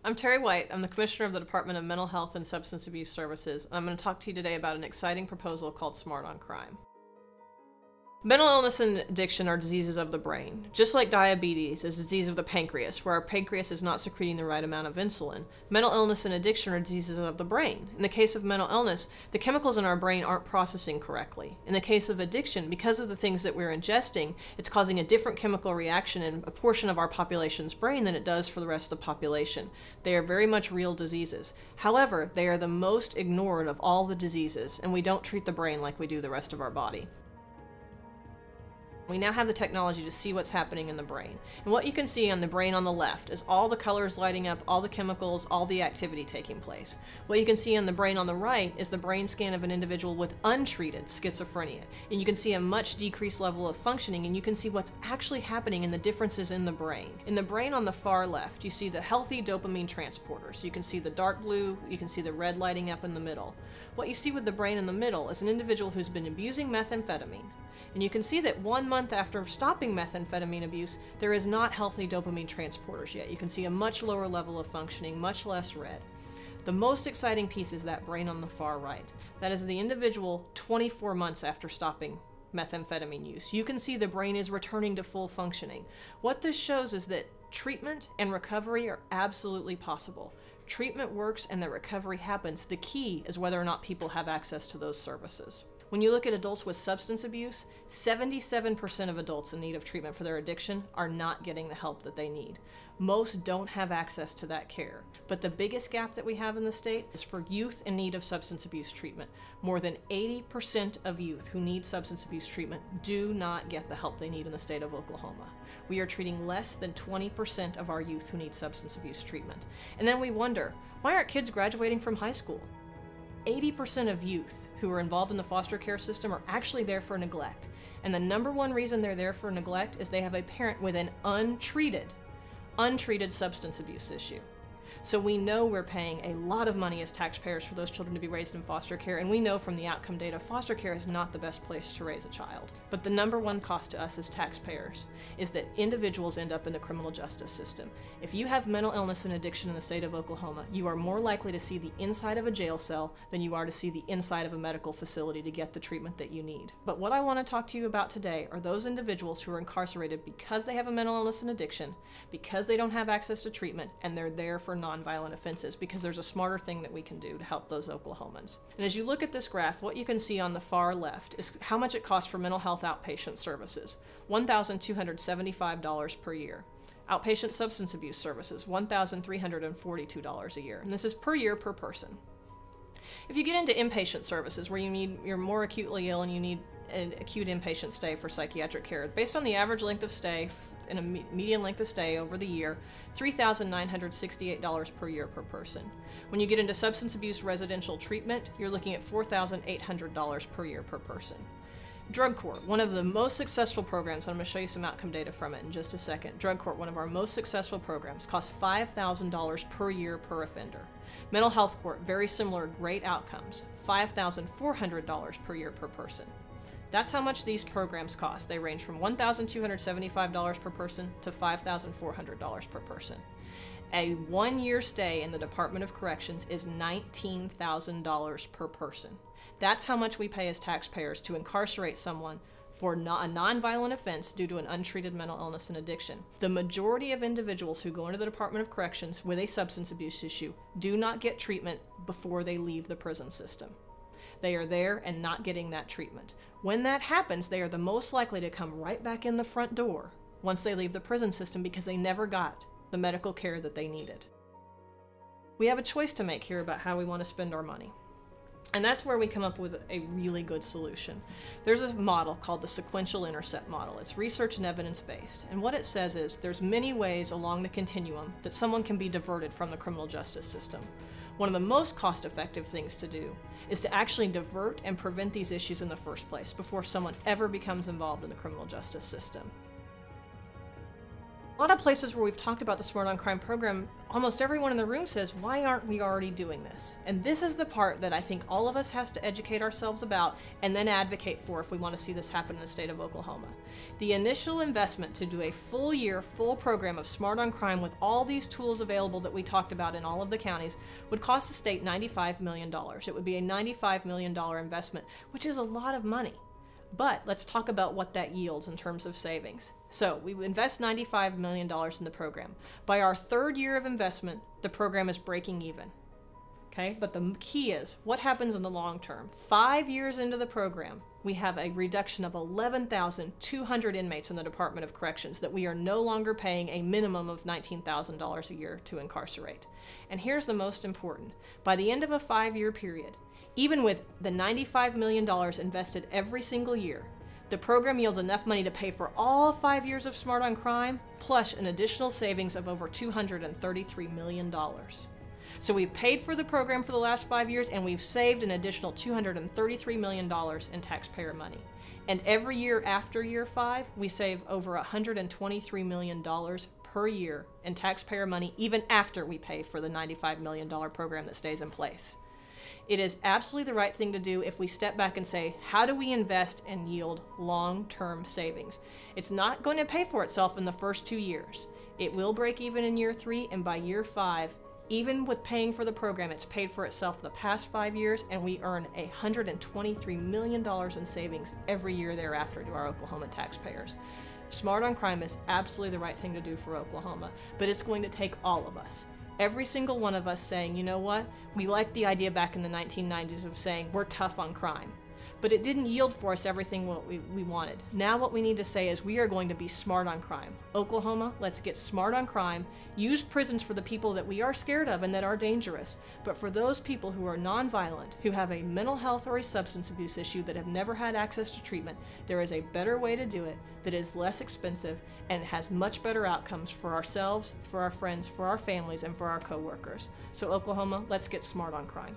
I'm Terry White. I'm the Commissioner of the Department of Mental Health and Substance Abuse Services, and I'm going to talk to you today about an exciting proposal called Smart on Crime. Mental illness and addiction are diseases of the brain. Just like diabetes is a disease of the pancreas, where our pancreas is not secreting the right amount of insulin, mental illness and addiction are diseases of the brain. In the case of mental illness, the chemicals in our brain aren't processing correctly. In the case of addiction, because of the things that we're ingesting, it's causing a different chemical reaction in a portion of our population's brain than it does for the rest of the population. They are very much real diseases. However, they are the most ignored of all the diseases, and we don't treat the brain like we do the rest of our body. We now have the technology to see what's happening in the brain. And what you can see on the brain on the left is all the colors lighting up, all the chemicals, all the activity taking place. What you can see on the brain on the right is the brain scan of an individual with untreated schizophrenia. And you can see a much decreased level of functioning, and you can see what's actually happening and the differences in the brain. In the brain on the far left, you see the healthy dopamine transporters. You can see the dark blue, you can see the red lighting up in the middle. What you see with the brain in the middle is an individual who's been abusing methamphetamine. And you can see that 1 month after stopping methamphetamine abuse, there is not healthy dopamine transporters yet. You can see a much lower level of functioning, much less red. The most exciting piece is that brain on the far right. That is the individual 24 months after stopping methamphetamine use. You can see the brain is returning to full functioning. What this shows is that treatment and recovery are absolutely possible. Treatment works and the recovery happens. The key is whether or not people have access to those services. When you look at adults with substance abuse, 77% of adults in need of treatment for their addiction are not getting the help that they need. Most don't have access to that care. But the biggest gap that we have in the state is for youth in need of substance abuse treatment. More than 80% of youth who need substance abuse treatment do not get the help they need in the state of Oklahoma. We are treating less than 20% of our youth who need substance abuse treatment. And then we wonder, why aren't kids graduating from high school? 80% of youth who are involved in the foster care system are actually there for neglect. And the number one reason they're there for neglect is they have a parent with an untreated substance abuse issue. So we know we're paying a lot of money as taxpayers for those children to be raised in foster care, and we know from the outcome data foster care is not the best place to raise a child. But the number one cost to us as taxpayers is that individuals end up in the criminal justice system. If you have mental illness and addiction in the state of Oklahoma, you are more likely to see the inside of a jail cell than you are to see the inside of a medical facility to get the treatment that you need. But what I want to talk to you about today are those individuals who are incarcerated because they have a mental illness and addiction, because they don't have access to treatment, and they're there for nonviolent offenses, because there's a smarter thing that we can do to help those Oklahomans. And as you look at this graph, what you can see on the far left is how much it costs for mental health outpatient services, $1,275 per year. Outpatient substance abuse services, $1,342 a year. And this is per year per person. If you get into inpatient services where you're more acutely ill and you need an acute inpatient stay for psychiatric care, based on the average length of stay and a median length of stay over the year, $3,968 per year per person. When you get into substance abuse residential treatment, you're looking at $4,800 per year per person. Drug Court, one of the most successful programs, and I'm going to show you some outcome data from it in just a second. Drug Court, one of our most successful programs, costs $5,000 per year per offender. Mental Health Court, very similar, great outcomes, $5,400 per year per person. That's how much these programs cost. They range from $1,275 per person to $5,400 per person. A 1-year stay in the Department of Corrections is $19,000 per person. That's how much we pay as taxpayers to incarcerate someone for a nonviolent offense due to an untreated mental illness and addiction. The majority of individuals who go into the Department of Corrections with a substance abuse issue do not get treatment before they leave the prison system. They are there and not getting that treatment. When that happens, they are the most likely to come right back in the front door once they leave the prison system because they never got the medical care that they needed. We have a choice to make here about how we want to spend our money. And that's where we come up with a really good solution. There's a model called the sequential intercept model. It's research and evidence-based. And what it says is there's many ways along the continuum that someone can be diverted from the criminal justice system. One of the most cost-effective things to do is to actually divert and prevent these issues in the first place before someone ever becomes involved in the criminal justice system. A lot of places where we've talked about the Smart on Crime program, almost everyone in the room says, why aren't we already doing this? And this is the part that I think all of us has to educate ourselves about and then advocate for if we want to see this happen in the state of Oklahoma. The initial investment to do a full year, full program of Smart on Crime with all these tools available that we talked about in all of the counties would cost the state $95 million. It would be a $95 million investment, which is a lot of money. But let's talk about what that yields in terms of savings. So we invest $95 million in the program. By our third year of investment, the program is breaking even. Okay, but the key is what happens in the long term. 5 years into the program, we have a reduction of 11,200 inmates in the Department of Corrections that we are no longer paying a minimum of $19,000 a year to incarcerate. And here's the most important. By the end of a 5-year period, even with the $95 million invested every single year, the program yields enough money to pay for all 5 years of Smart on Crime, plus an additional savings of over $233 million. So we've paid for the program for the last 5 years, and we've saved an additional $233 million in taxpayer money. And every year after year 5, we save over $123 million per year in taxpayer money, even after we pay for the $95 million program that stays in place. It is absolutely the right thing to do if we step back and say, how do we invest and yield long-term savings? It's not going to pay for itself in the first 2 years. It will break even in year 3, and by year 5, even with paying for the program, it's paid for itself the past 5 years, and we earn $123 million in savings every year thereafter to our Oklahoma taxpayers. Smart on Crime is absolutely the right thing to do for Oklahoma, but it's going to take all of us. Every single one of us saying, you know what, we liked the idea back in the 1990s of saying we're tough on crime. But it didn't yield for us everything what we wanted. Now what we need to say is we are going to be smart on crime. Oklahoma, let's get smart on crime. Use prisons for the people that we are scared of and that are dangerous. But for those people who are nonviolent, who have a mental health or a substance abuse issue that have never had access to treatment, there is a better way to do it that is less expensive and has much better outcomes for ourselves, for our friends, for our families, and for our coworkers. So Oklahoma, let's get smart on crime.